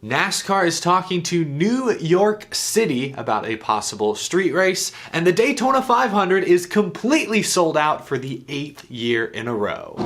NASCAR is talking to New York City about a possible street race, and the Daytona 500 is completely sold out for the 8th year in a row.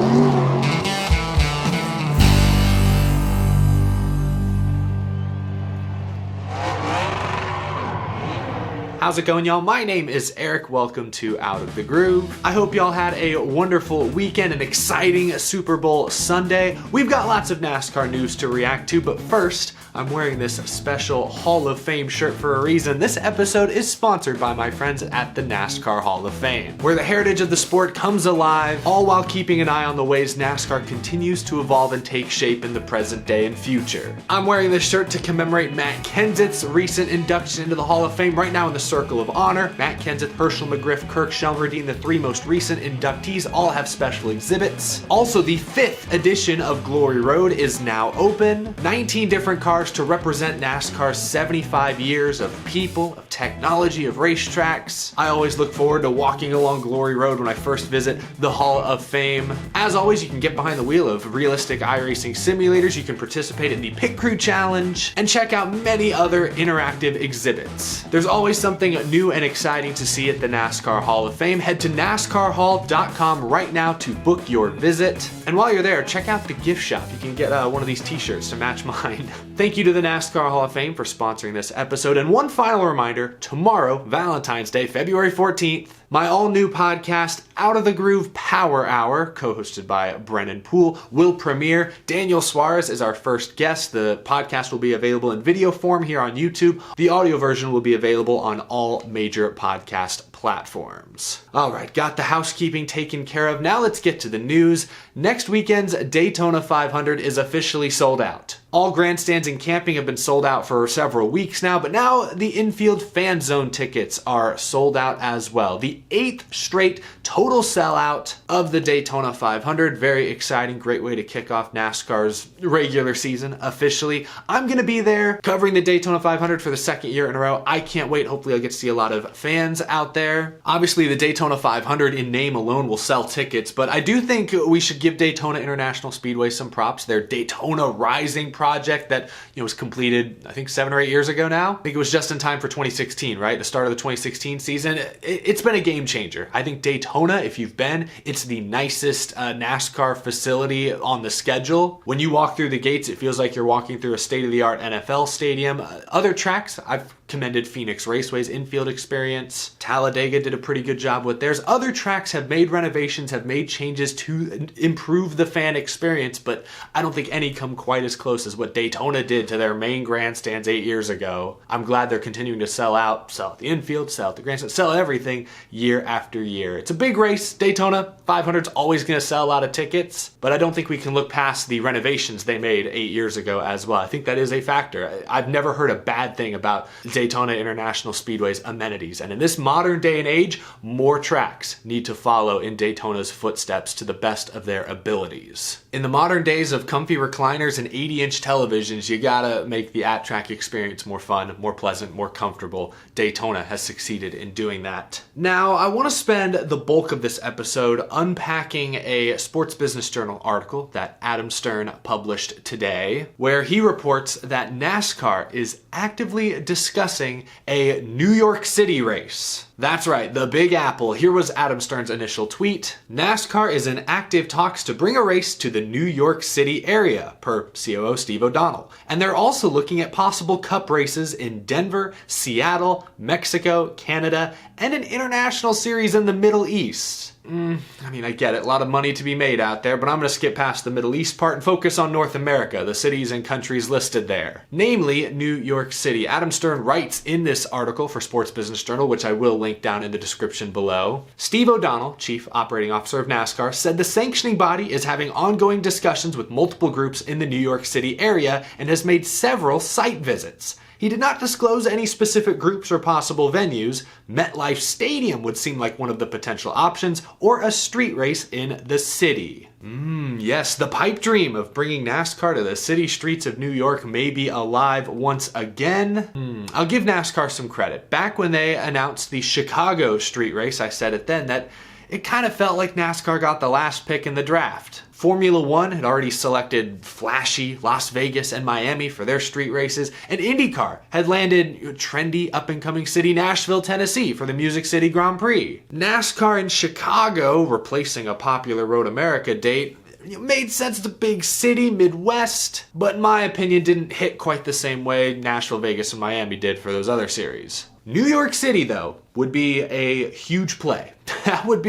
How's it going, y'all? My name is Eric. Welcome to Out of the Groove. I hope y'all had a wonderful weekend, an exciting Super Bowl Sunday. We've got lots of NASCAR news to react to, but first, I'm wearing this special Hall of Fame shirt for a reason. This episode is sponsored by my friends at the NASCAR Hall of Fame, where the heritage of the sport comes alive, all while keeping an eye on the ways NASCAR continues to evolve and take shape in the present day and future. I'm wearing this shirt to commemorate Matt Kenseth's recent induction into the Hall of Fame. Right now in the Circle of Honor, Matt Kenseth, Herschel McGriff, Kirk Shelmerdine, the three most recent inductees, all have special exhibits. Also, the 5th edition of Glory Road is now open. 19 different cars to represent NASCAR's 75 years of people, of technology, of racetracks. I always look forward to walking along Glory Road when I first visit the Hall of Fame. As always, you can get behind the wheel of realistic iRacing simulators, you can participate in the Pit Crew Challenge, and check out many other interactive exhibits. There's always something new and exciting to see at the NASCAR Hall of Fame. Head to NASCARHall.com right now to book your visit. And while you're there, check out the gift shop. You can get one of these t-shirts to match mine. Thank you to the NASCAR Hall of Fame for sponsoring this episode. And one final reminder, tomorrow, Valentine's Day, February 14th, my all-new podcast, Out of the Groove Power Hour, co-hosted by Brennan Poole, will premiere. Daniel Suarez is our first guest. The podcast will be available in video form here on YouTube. The audio version will be available on all major podcast platforms. All right, got the housekeeping taken care of. Now let's get to the news. Next weekend's Daytona 500 is officially sold out. All grandstands and camping have been sold out for several weeks now, but now the infield fan zone tickets are sold out as well. The 8th straight total sellout of the Daytona 500. Very exciting, great way to kick off NASCAR's regular season officially. I'm gonna be there covering the Daytona 500 for the 2nd year in a row. I can't wait. Hopefully I'll get to see a lot of fans out there. Obviously the Daytona 500 in name alone will sell tickets, but I do think we should give Daytona International Speedway some props. Their Daytona Rising project that was completed, I think 7 or 8 years ago now. I think it was just in time for 2016, right? The start of the 2016 season. It's been a game changer. I think Daytona, if you've been, it's the nicest NASCAR facility on the schedule. When you walk through the gates, it feels like you're walking through a state-of-the-art NFL stadium. Other tracks, I've commended Phoenix Raceway's infield experience. Talladega did a pretty good job with theirs. Other tracks have made renovations, have made changes to improve the fan experience, but I don't think any come quite as close as what Daytona did to their main grandstands 8 years ago. I'm glad they're continuing to sell out the infield, sell out the grandstand, sell everything year after year. It's a big race. Daytona 500's always going to sell a lot of tickets, but I don't think we can look past the renovations they made 8 years ago as well. I think that is a factor. I've never heard a bad thing about Daytona International Speedway's amenities, and in this modern day and age, more tracks need to follow in Daytona's footsteps to the best of their abilities. In the modern days of comfy recliners and 80-inch televisions, you gotta make the at-track experience more fun, more pleasant, more comfortable. Daytona has succeeded in doing that. Now, I want to spend the bulk of this episode unpacking a Sports Business Journal article that Adam Stern published today, where he reports that NASCAR is actively discussing a New York City race. That's right, the Big Apple. Here was Adam Stern's initial tweet. NASCAR is in active talks to bring a race to the New York City area, per COO Steve O'Donnell. And they're also looking at possible cup races in Denver, Seattle, Mexico, Canada, and an international series in the Middle East. I get it, a lot of money to be made out there, but I'm going to skip past the Middle East part and focus on North America, the cities and countries listed there. Namely, New York City. Adam Stern writes in this article for Sports Business Journal, which I will link down in the description below. Steve O'Donnell, Chief Operating Officer of NASCAR, said the sanctioning body is having ongoing discussions with multiple groups in the New York City area and has made several site visits. He did not disclose any specific groups or possible venues. MetLife Stadium would seem like one of the potential options, or a street race in the city. Yes, the pipe dream of bringing NASCAR to the city streets of New York may be alive once again. I'll give NASCAR some credit. Back when they announced the Chicago street race, I said it then that it kind of felt like NASCAR got the last pick in the draft. Formula One had already selected flashy Las Vegas and Miami for their street races, and IndyCar had landed trendy up-and-coming city Nashville, Tennessee for the Music City Grand Prix. NASCAR in Chicago, replacing a popular Road America date, made sense to big city, Midwest, but in my opinion didn't hit quite the same way Nashville, Vegas, and Miami did for those other series. New York City, though, would be a huge play. That'd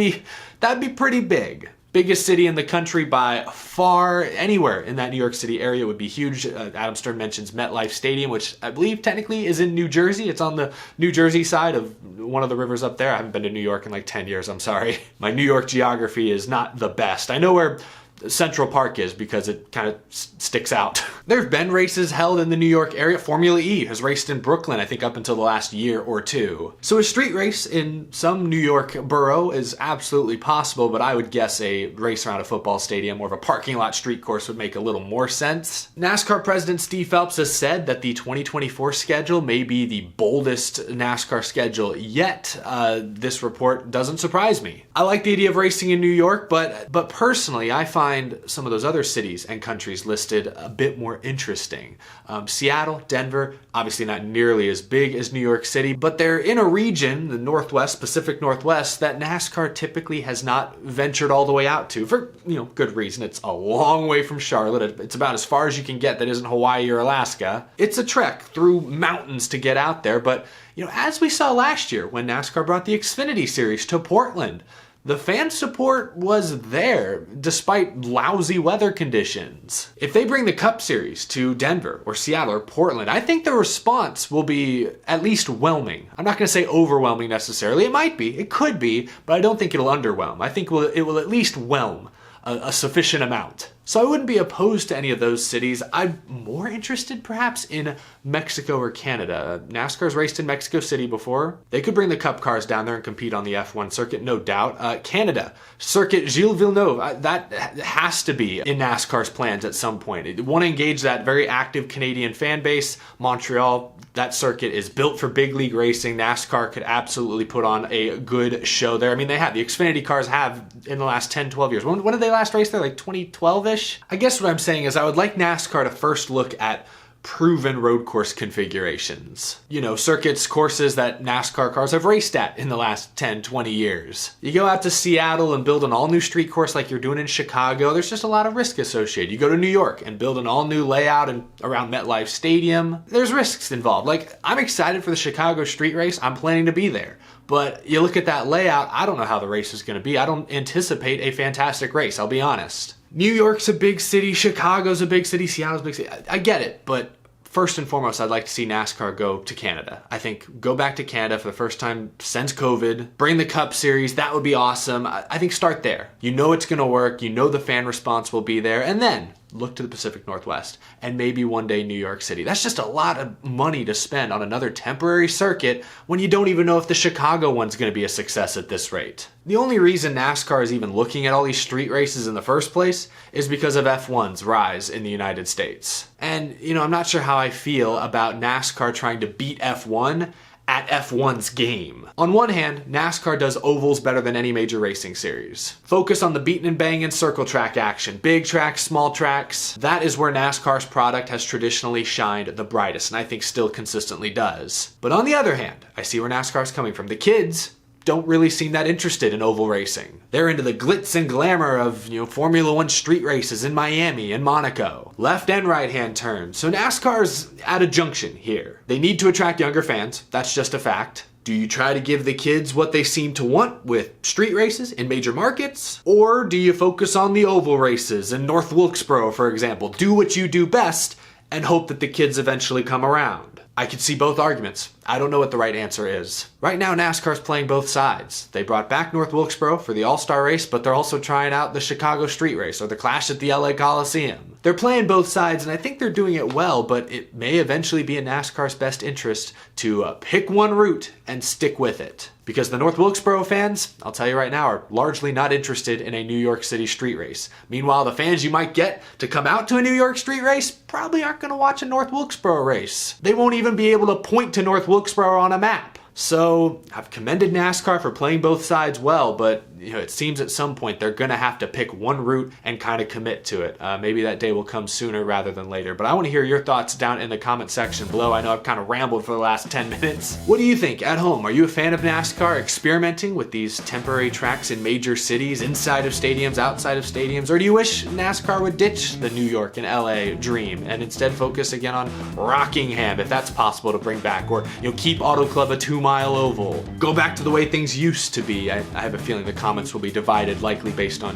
be pretty big. Biggest city in the country by far. Anywhere in that New York City area would be huge. Adam Stern mentions MetLife Stadium, which I believe technically is in New Jersey. It's on the New Jersey side of one of the rivers up there. I haven't been to New York in like 10 years, I'm sorry. My New York geography is not the best. I know where Central Park is because it kind of sticks out. There have been races held in the New York area. Formula E has raced in Brooklyn, I think, up until the last year or two. So a street race in some New York borough is absolutely possible, but I would guess a race around a football stadium or of a parking lot street course would make a little more sense. NASCAR President Steve Phelps has said that the 2024 schedule may be the boldest NASCAR schedule yet. This report doesn't surprise me. I like the idea of racing in New York, but personally, I find some of those other cities and countries listed a bit more interesting. Seattle, Denver, obviously not nearly as big as New York City, but they're in a region, the Northwest, Pacific Northwest, that NASCAR typically has not ventured all the way out to for, good reason. It's a long way from Charlotte. It's about as far as you can get that isn't Hawaii or Alaska. It's a trek through mountains to get out there, but as we saw last year when NASCAR brought the Xfinity Series to Portland, the fan support was there despite lousy weather conditions. If they bring the Cup Series to Denver or Seattle or Portland, I think the response will be at least whelming. I'm not going to say overwhelming necessarily. It might be, it could be, but I don't think it'll underwhelm. I think it will at least whelm a sufficient amount. So I wouldn't be opposed to any of those cities. I'm more interested perhaps in Mexico or Canada. NASCAR's raced in Mexico City before. They could bring the Cup cars down there and compete on the F1 circuit, no doubt. Canada, Circuit Gilles Villeneuve, that has to be in NASCAR's plans at some point. It want to engage that very active Canadian fan base. Montreal, that circuit is built for big league racing. NASCAR could absolutely put on a good show there. I mean, they have. The Xfinity cars have in the last 10, 12 years. When did they last race there? Like 2012-ish? I guess what I'm saying is I would like NASCAR to first look at proven road course configurations. Circuits, courses that NASCAR cars have raced at in the last 10, 20 years. You go out to Seattle and build an all-new street course like you're doing in Chicago, there's just a lot of risk associated. You go to New York and build an all-new layout around MetLife Stadium, there's risks involved. Like, I'm excited for the Chicago street race, I'm planning to be there. But you look at that layout, I don't know how the race is going to be. I don't anticipate a fantastic race, I'll be honest. New York's a big city, Chicago's a big city, Seattle's a big city. I get it, but first and foremost, I'd like to see NASCAR go to Canada. I think go back to Canada for the first time since COVID, bring the Cup Series, that would be awesome. I think start there. It's going to work, the fan response will be there, and then look to the Pacific Northwest, and maybe one day New York City. That's just a lot of money to spend on another temporary circuit when you don't even know if the Chicago one's going to be a success at this rate. The only reason NASCAR is even looking at all these street races in the first place is because of F1's rise in the United States. And, I'm not sure how I feel about NASCAR trying to beat F1 at F1's game. On one hand, NASCAR does ovals better than any major racing series. Focus on the beating and banging circle track action. Big tracks, small tracks. That is where NASCAR's product has traditionally shined the brightest, and I think still consistently does. But on the other hand, I see where NASCAR's coming from. The kids don't really seem that interested in oval racing. They're into the glitz and glamour of, Formula One street races in Miami and Monaco. Left and right hand turns. So NASCAR's at a junction here. They need to attract younger fans. That's just a fact. Do you try to give the kids what they seem to want with street races in major markets? Or do you focus on the oval races in North Wilkesboro, for example? Do what you do best and hope that the kids eventually come around. I could see both arguments. I don't know what the right answer is. Right now, NASCAR's playing both sides. They brought back North Wilkesboro for the All-Star race, but they're also trying out the Chicago Street Race or the Clash at the LA Coliseum. They're playing both sides, and I think they're doing it well, but it may eventually be in NASCAR's best interest to pick one route and stick with it. Because the North Wilkesboro fans, I'll tell you right now, are largely not interested in a New York City street race. Meanwhile, the fans you might get to come out to a New York street race probably aren't going to watch a North Wilkesboro race. They won't even be able to point to North Wilkesboro on a map. So I've commended NASCAR for playing both sides well, but it seems at some point they're gonna have to pick one route and kind of commit to it. Maybe that day will come sooner rather than later, but I want to hear your thoughts down in the comment section below. I know I've kind of rambled for the last 10 minutes. What do you think at home? Are you a fan of NASCAR, experimenting with these temporary tracks in major cities, inside of stadiums, outside of stadiums, or do you wish NASCAR would ditch the New York and LA dream and instead focus again on Rockingham, if that's possible to bring back, or keep Auto Club a 2-mile oval? Go back to the way things used to be. I have a feeling the comments will be divided, likely based on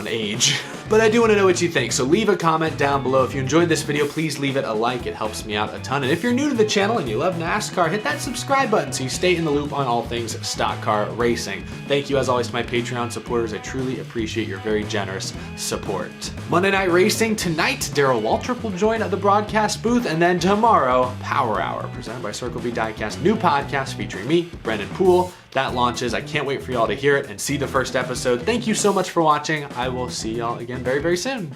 age. But I do want to know what you think, so leave a comment down below. If you enjoyed this video, please leave it a like. It helps me out a ton. And if you're new to the channel and you love NASCAR, hit that subscribe button so you stay in the loop on all things stock car racing. Thank you as always to my Patreon supporters. I truly appreciate your very generous support. Monday Night Racing tonight, Darrell Waltrip will join the broadcast booth, and then tomorrow, Power Hour, presented by Circle V Diecast, new podcast featuring me, Brendan Poole. That launches. I can't wait for y'all to hear it and see the first episode. Thank you so much for watching. I will see y'all again very, very soon.